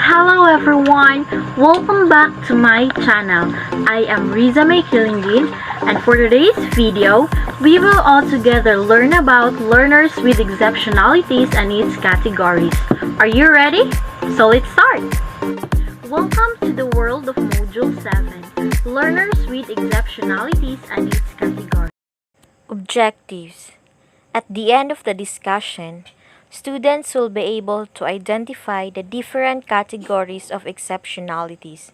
Hello everyone! Welcome back to my channel. I am Riza May Kilingin, and for today's video, we will all together learn about learners with exceptionalities and its categories. Are you ready? So let's start! Welcome to the world of Module 7, Learners with Exceptionalities and its categories. Objectives. At the end of the discussion, students will be able to identify the different categories of exceptionalities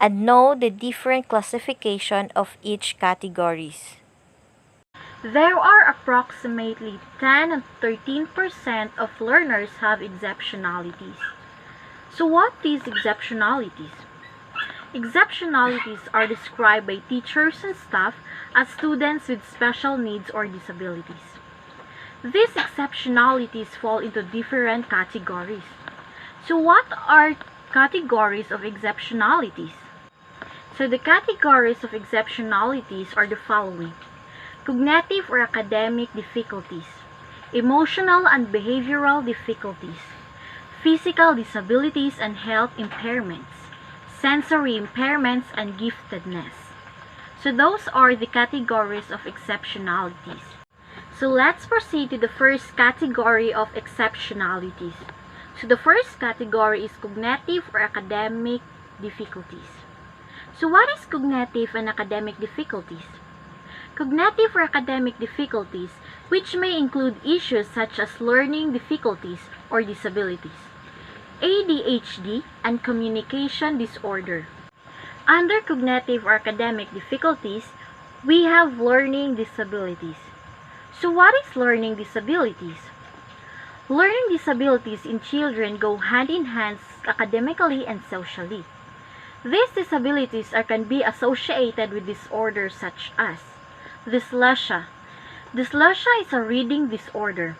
and know the different classification of each categories. There are approximately 10 and 13% of learners have exceptionalities. So what is exceptionalities? Exceptionalities are described by teachers and staff as students with special needs or disabilities. These exceptionalities fall into different categories. So what are categories of exceptionalities? So the categories of exceptionalities are the following: cognitive or academic difficulties, emotional and behavioral difficulties, physical disabilities and health impairments, sensory impairments, and giftedness. So those are the categories of exceptionalities. So let's proceed to the first category of exceptionalities. So the first category is cognitive or academic difficulties. So what is cognitive and academic difficulties? Cognitive or academic difficulties, which may include issues such as learning difficulties or disabilities, ADHD, and communication disorder. Under cognitive or academic difficulties, we have learning disabilities. So what is learning disabilities? Learning disabilities in children go hand in hand academically and socially. These disabilities can be associated with disorders such as dyslexia. Dyslexia is a reading disorder.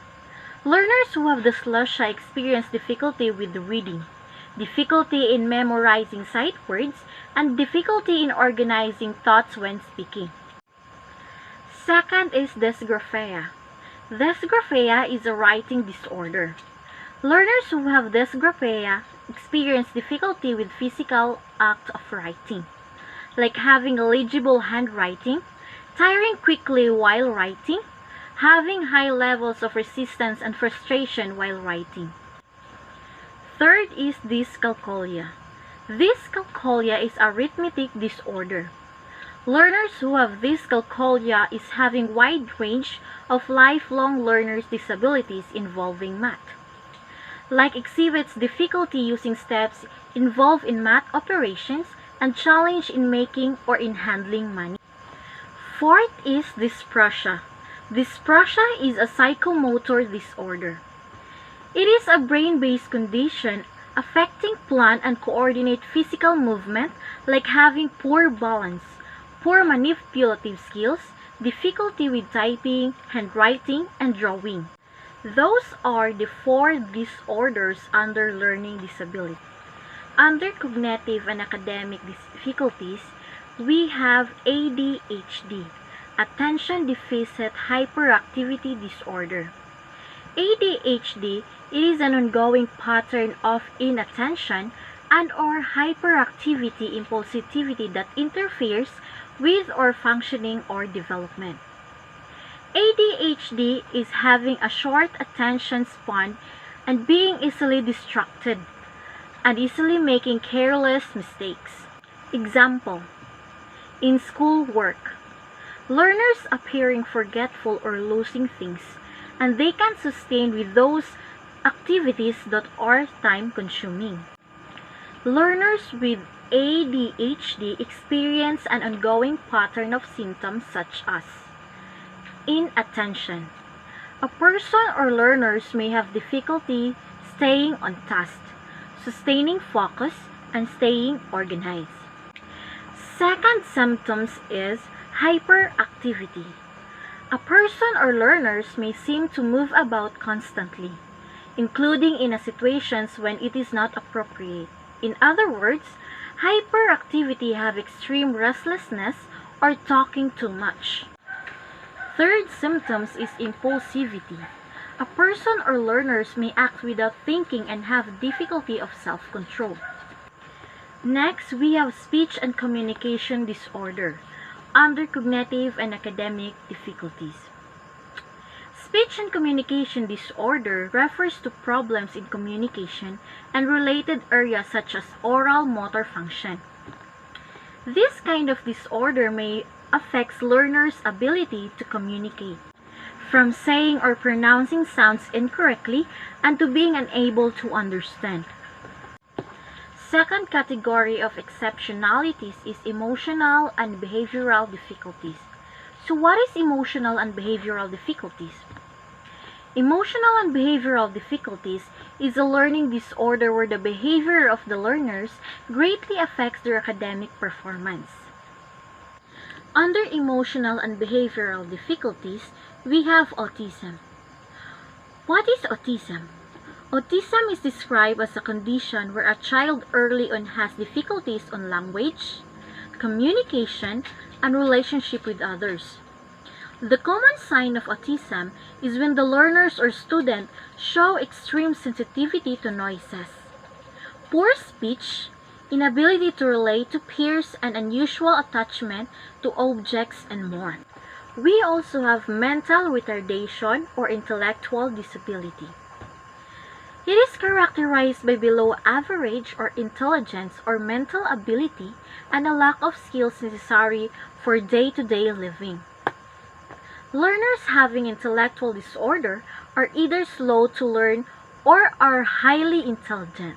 Learners who have dyslexia experience difficulty with reading, difficulty in memorizing sight words, and difficulty in organizing thoughts when speaking. Second is dysgraphia. Dysgraphia is a writing disorder. Learners who have dysgraphia experience difficulty with physical act of writing, like having illegible handwriting, tiring quickly while writing, having high levels of resistance and frustration while writing. Third is dyscalculia. Dyscalculia is a arithmetic disorder. Learners who have dyscalculia is having wide range of lifelong learners' disabilities involving math, like exhibits difficulty using steps involved in math operations and challenge in making or in handling money. Fourth is dyspraxia. Dyspraxia is a psychomotor disorder. It is a brain-based condition affecting plan and coordinate physical movement, like having poor balance, poor manipulative skills, difficulty with typing, handwriting, and drawing. Those are the 4 disorders under learning disability. Under cognitive and academic difficulties, we have ADHD, Attention Deficit Hyperactivity Disorder. ADHD is an ongoing pattern of inattention and/or hyperactivity impulsivity that interferes with our functioning or development. ADHD is having a short attention span and being easily distracted and easily making careless mistakes. Example: in school work, learners appearing forgetful or losing things, and they can sustain with those activities that are time-consuming. Learners with ADHD experience an ongoing pattern of symptoms such as inattention. A person or learners may have difficulty staying on task, sustaining focus, and staying organized. Second symptoms is hyperactivity. A person or learners may seem to move about constantly, including in situations when it is not appropriate. In other words, hyperactivity have extreme restlessness or talking too much. Third symptoms is impulsivity. A person or learners may act without thinking and have difficulty of self-control. Next, we have speech and communication disorder under cognitive and academic difficulties. Speech and communication disorder refers to problems in communication and related areas such as oral motor function. This kind of disorder may affect learners' ability to communicate, from saying or pronouncing sounds incorrectly and to being unable to understand. Second category of exceptionalities is emotional and behavioral difficulties. So what is emotional and behavioral difficulties? Emotional and behavioral difficulties is a learning disorder where the behavior of the learners greatly affects their academic performance. Under emotional and behavioral difficulties, we have autism. What is autism? Autism is described as a condition where a child early on has difficulties on language, communication, and relationship with others. The common sign of autism is when the learners or student show extreme sensitivity to noises, poor speech, inability to relate to peers, and unusual attachment to objects, and more. We also have mental retardation or intellectual disability. It is characterized by below average or intelligence or mental ability and a lack of skills necessary for day-to-day living. Learners having intellectual disorder are either slow to learn or are highly intelligent.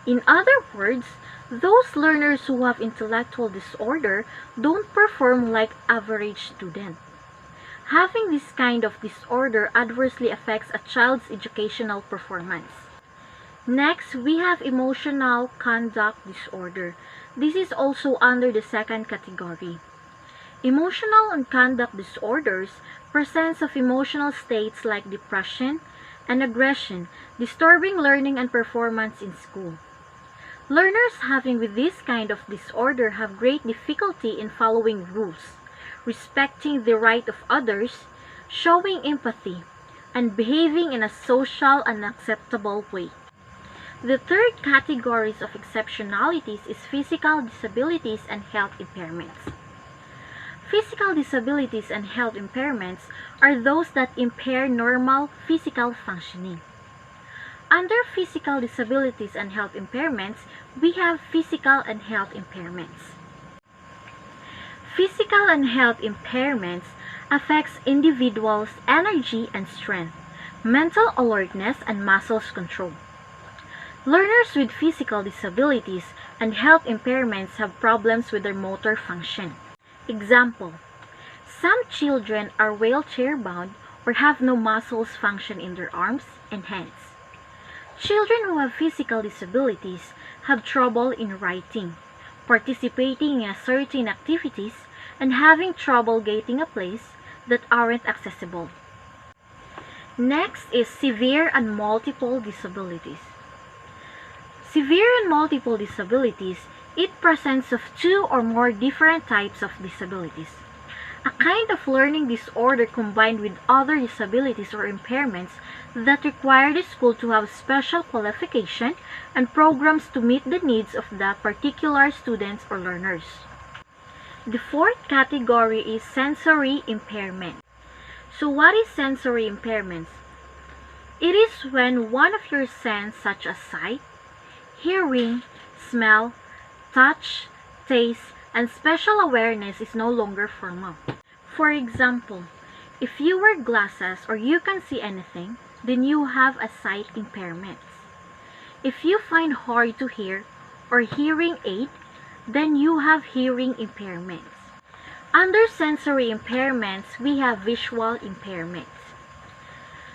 In other words, those learners who have intellectual disorder don't perform like average students. Having this kind of disorder adversely affects a child's educational performance. Next, we have emotional conduct disorder. This is also under the second category. Emotional and conduct disorders presents of emotional states like depression and aggression, disturbing learning and performance in school. Learners having with this kind of disorder have great difficulty in following rules, respecting the right of others, showing empathy, and behaving in a social and acceptable way. The third categories of exceptionalities is physical disabilities and health impairments. Physical disabilities and health impairments are those that impair normal physical functioning. Under physical disabilities and health impairments, we have physical and health impairments. Physical and health impairments affects individuals' energy and strength, mental alertness, and muscles control. Learners with physical disabilities and health impairments have problems with their motor function. Example, some children are wheelchair-bound or have no muscles function in their arms and hands. Children who have physical disabilities have trouble in writing, participating in certain activities, and having trouble getting a place that aren't accessible. Next is severe and multiple disabilities. Severe and multiple disabilities, it presents of two or more different types of disabilities. A kind of learning disorder combined with other disabilities or impairments that require the school to have special qualification and programs to meet the needs of the particular students or learners. The fourth category is sensory impairment. So what is sensory impairments? It is when one of your senses such as sight, hearing, smell, touch, taste, and special awareness is no longer formal. For example, if you wear glasses or you can see anything, then you have a sight impairment. If you find hard to hear or hearing aid, then you have hearing impairments. Under sensory impairments, we have visual impairments.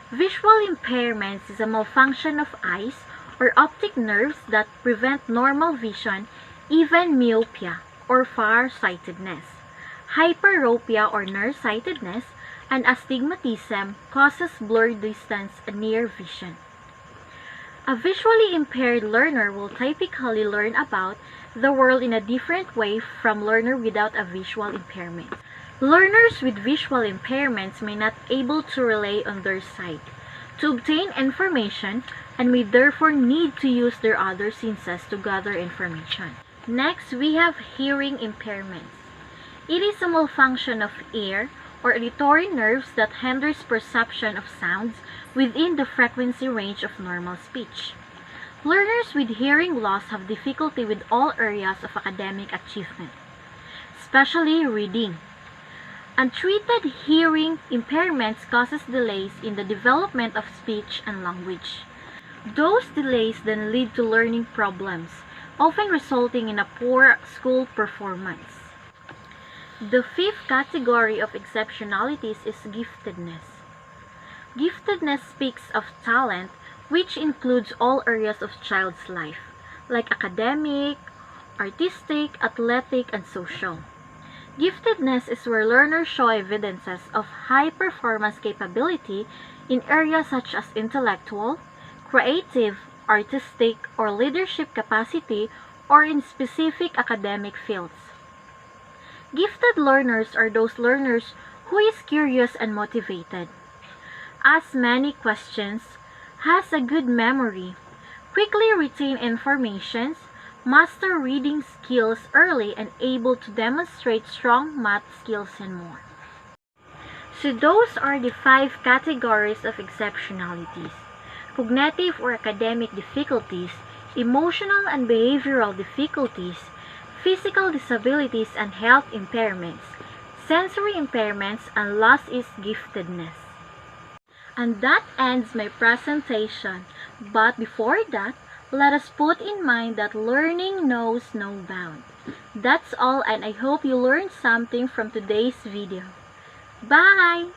Visual impairments is a malfunction of eyes or optic nerves that prevent normal vision, even myopia or farsightedness. Hyperopia or nearsightedness and astigmatism causes blurred distance and near vision. A visually impaired learner will typically learn about the world in a different way from learner without a visual impairment. Learners with visual impairments may not be able to rely on their sight. to obtain information and may therefore need to use their other senses to gather information. Next, we have hearing impairments. It is a malfunction of ear or auditory nerves that hinders perception of sounds within the frequency range of normal speech. Learners with hearing loss have difficulty with all areas of academic achievement, especially reading. Untreated hearing impairments causes delays in the development of speech and language. Those delays then lead to learning problems, often resulting in a poor school performance. The fifth category of exceptionalities is giftedness. Giftedness speaks of talent, which includes all areas of child's life, like academic, artistic, athletic, and social. Giftedness is where learners show evidences of high performance capability in areas such as intellectual, creative, artistic, or leadership capacity, or in specific academic fields. Gifted learners are those learners who is curious and motivated, asks many questions, has a good memory, quickly retain information, master reading skills early, and able to demonstrate strong math skills and more. So those are the 5 categories of exceptionalities: cognitive or academic difficulties, emotional and behavioral difficulties, physical disabilities and health impairments, sensory impairments, and last is giftedness. And that ends my presentation. But before that, let us put in mind that learning knows no bound. That's all, and I hope you learned something from today's video. Bye!